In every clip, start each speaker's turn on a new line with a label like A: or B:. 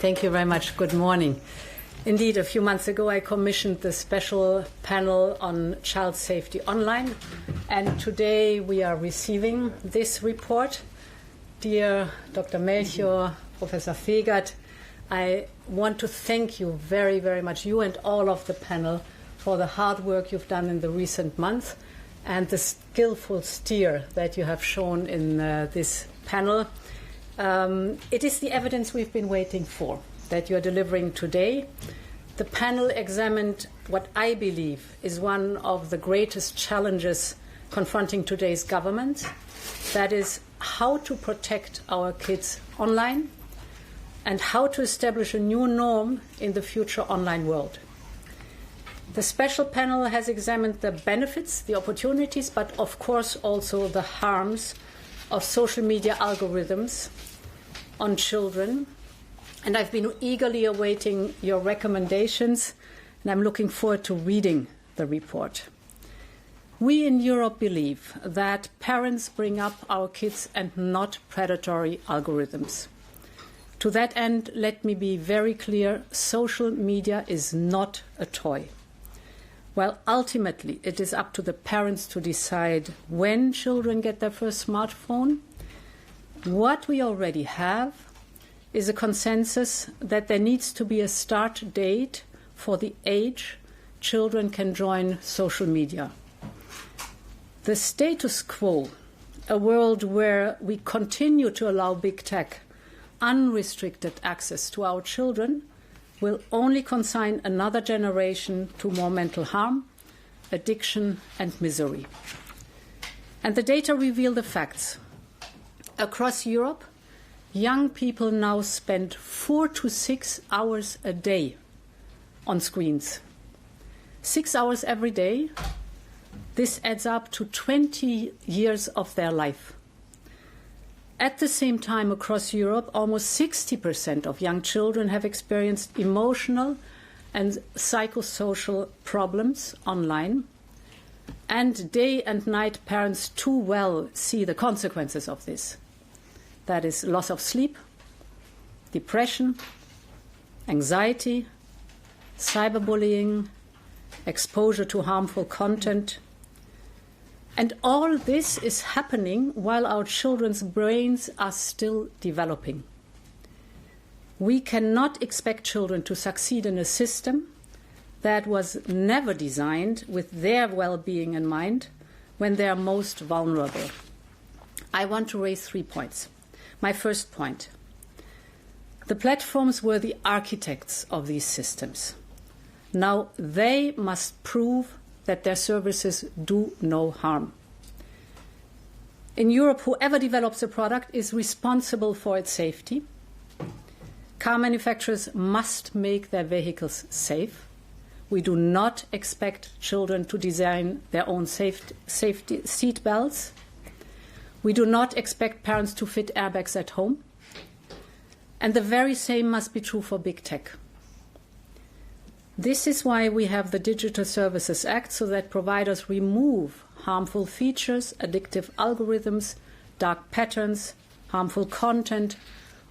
A: Thank you very much. Good morning. Indeed, a few months ago, I commissioned the special panel on child safety online, and today we are receiving this report. Dear Dr. Melchior, Professor Fegert, I want to thank you very, very much, you and all of the panel, for the hard work you've done in the recent months and the skillful steer that you have shown in this panel. It is the evidence we've been waiting for that you are delivering today. The panel examined what I believe is one of the greatest challenges confronting today's government, that is how to protect our kids online and how to establish a new norm in the future online world. The special panel has examined the benefits, the opportunities, but of course also the harms of social media algorithms on children. And I've been eagerly awaiting your recommendations, and I'm looking forward to reading the report. We in Europe believe that parents bring up our kids and not predatory algorithms. To that end, let me be very clear, social media is not a toy. Well, ultimately, it is up to the parents to decide when children get their first smartphone. What we already have is a consensus that there needs to be a start date for the age children can join social media. The status quo, a world where we continue to allow big tech unrestricted access to our children, will only consign another generation to more mental harm, addiction, and misery. And the data reveal the facts. Across Europe, young people now spend 4 to 6 hours a day on screens. 6 hours every day. This adds up to 20 years of their life. At the same time, across Europe, almost 60% of young children have experienced emotional and psychosocial problems online. And day and night, parents too well see the consequences of this. That is loss of sleep, depression, anxiety, cyberbullying, exposure to harmful content. And all this is happening while our children's brains are still developing. We cannot expect children to succeed in a system that was never designed with their well-being in mind when they are most vulnerable. I want to raise 3 points. My first point: the platforms were the architects of these systems. Now they must prove that their services do no harm. In Europe, whoever develops a product is responsible for its safety. Car manufacturers must make their vehicles safe. We do not expect children to design their own safety seat belts. We do not expect parents to fit airbags at home. And the very same must be true for big tech. This is why we have the Digital Services Act, so that providers remove harmful features, addictive algorithms, dark patterns, harmful content,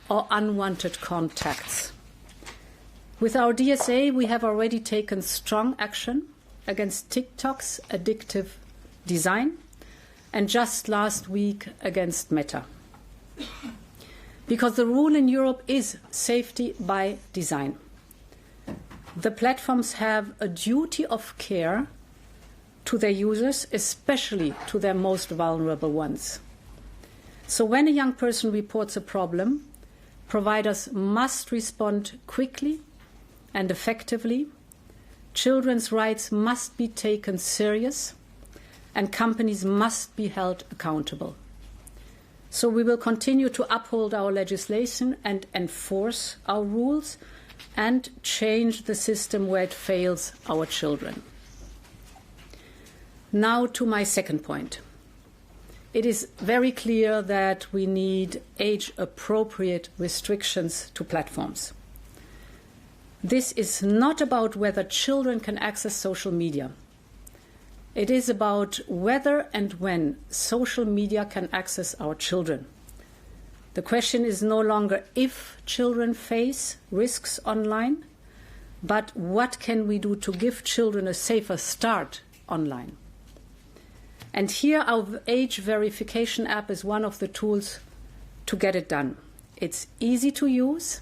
A: or unwanted contacts. With our DSA, we have already taken strong action against TikTok's addictive design, and just last week against Meta. Because the rule in Europe is safety by design. The platforms have a duty of care to their users, especially to their most vulnerable ones. So when a young person reports a problem, providers must respond quickly and effectively. Children's rights must be taken serious, and companies must be held accountable. So we will continue to uphold our legislation and enforce our rules and change the system where it fails our children. Now to my second point. It is very clear that we need age-appropriate restrictions to platforms. This is not about whether children can access social media. It is about whether and when social media can access our children. The question is no longer if children face risks online, but what can we do to give children a safer start online? And here our age verification app is one of the tools to get it done. It's easy to use,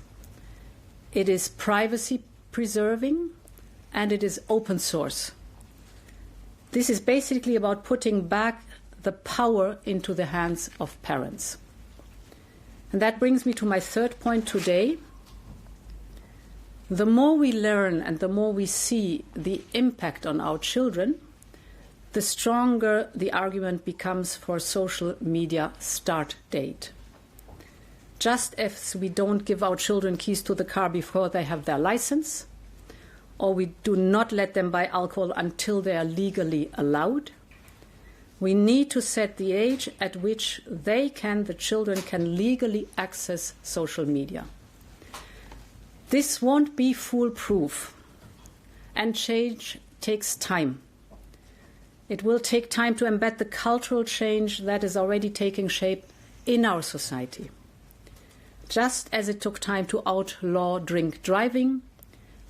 A: it is privacy preserving, and it is open source. This is basically about putting back the power into the hands of parents. And that brings me to my third point today. The more we learn and the more we see the impact on our children, the stronger the argument becomes for social media start date. Just as we don't give our children keys to the car before they have their license, or we do not let them buy alcohol until they are legally allowed, we need to set the age at which the children can legally access social media. This won't be foolproof, and change takes time. It will take time to embed the cultural change that is already taking shape in our society. Just as it took time to outlaw drink driving,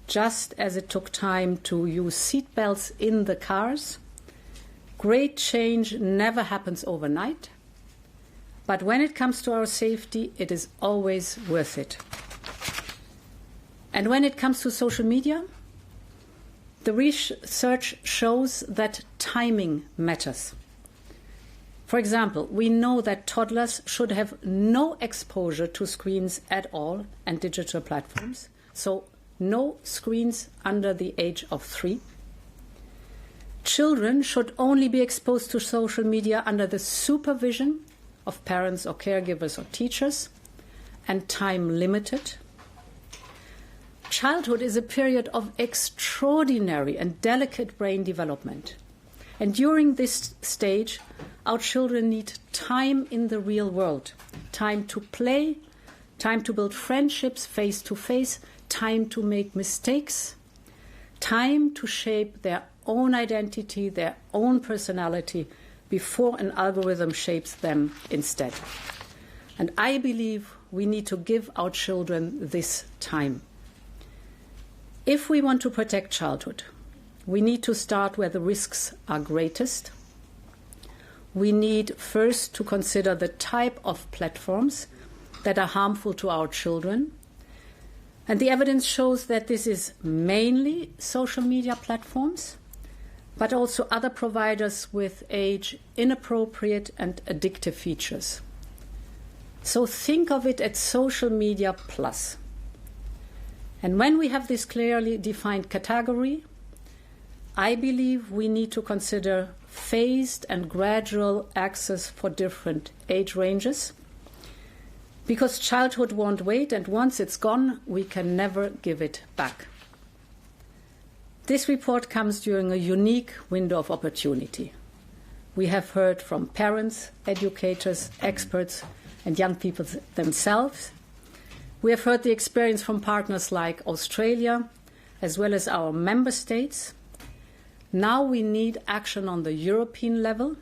A: just as it took time to use seatbelts in the cars, great change never happens overnight. But when it comes to our safety, it is always worth it. And when it comes to social media, the research shows that timing matters. For example, we know that toddlers should have no exposure to screens at all and digital platforms, so no screens under the age of 3. Children should only be exposed to social media under the supervision of parents or caregivers or teachers, and time limited. Childhood is a period of extraordinary and delicate brain development. And during this stage, our children need time in the real world, time to play, time to build friendships face to face, time to make mistakes, time to shape their own identity, their own personality, before an algorithm shapes them instead. And I believe we need to give our children this time. If we want to protect childhood, we need to start where the risks are greatest. We need first to consider the type of platforms that are harmful to our children. And the evidence shows that this is mainly social media platforms, but also other providers with age-inappropriate and addictive features. So think of it as social media plus. And when we have this clearly defined category, I believe we need to consider phased and gradual access for different age ranges, because childhood won't wait, and once it's gone, we can never give it back. This report comes during a unique window of opportunity. We have heard from parents, educators, experts, and young people themselves. We have heard the experience from partners like Australia, as well as our member states. Now we need action on the European level.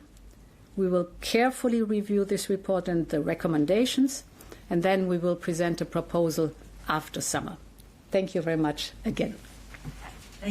A: We will carefully review this report and the recommendations, and then we will present a proposal after summer. Thank you very much again.